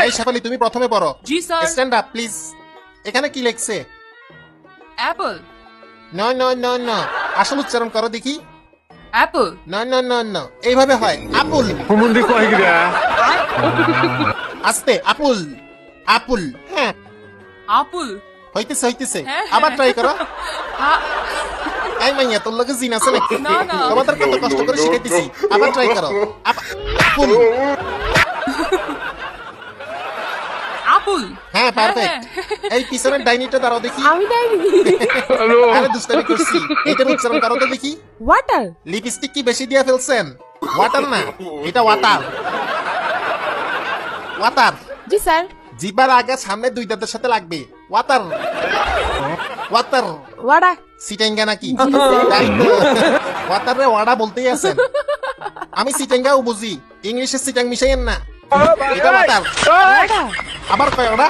এই শেফালি তুমি প্রথমে পড়ো। জি স্যার। Stand up please. এখানে কি লেখছে? Apple. No no no no, আসল উচ্চারণ করো দেখি। Apple. No no no no, এইভাবে হয় আপুল। হুমুন্দি কয় গিরা আস্তে, আপুল আপুল। হ্যাঁ আপুল। হইতেছে হইতেছে, হ্যাঁ, আবার হ্যাঁ। ট্রাই করো। আ- এই মাইয়া তোর লগে জিন আছে নাকি? না, না। তোমাদের কত কষ্ট করে শিখাইতেছি, আবার ট্রাই করো। আপুল। আপুল। হ্যাঁ পারফেক্ট। এই পিছনের ডাইনিটা দাঁড়াও দেখি। আমি ডাইনি। আরে দুষ্টামি করছি, এটার উচ্চারণ করো তো দেখি। ওয়াটার। লিপস্টিক কি বেশি দিয়ে ফেলছেন? ওয়াটার না, এটা ওয়াটার। ওয়াটার। জি স্যার। জিবার আগে সামনে দুই দাঁতের সাথে লাগবে। Water water. ওয়াডা। সিটেঙ্গা নাকি? ওয়াটার রে ওয়াডা বলতেই আছেন। আমি সিটেঙ্গাও বুঝি, ইংলিশে সিটাং মিশাইয়েন না। এটা ওয়াটার। ওয়াডা। আবার কয় ওটা।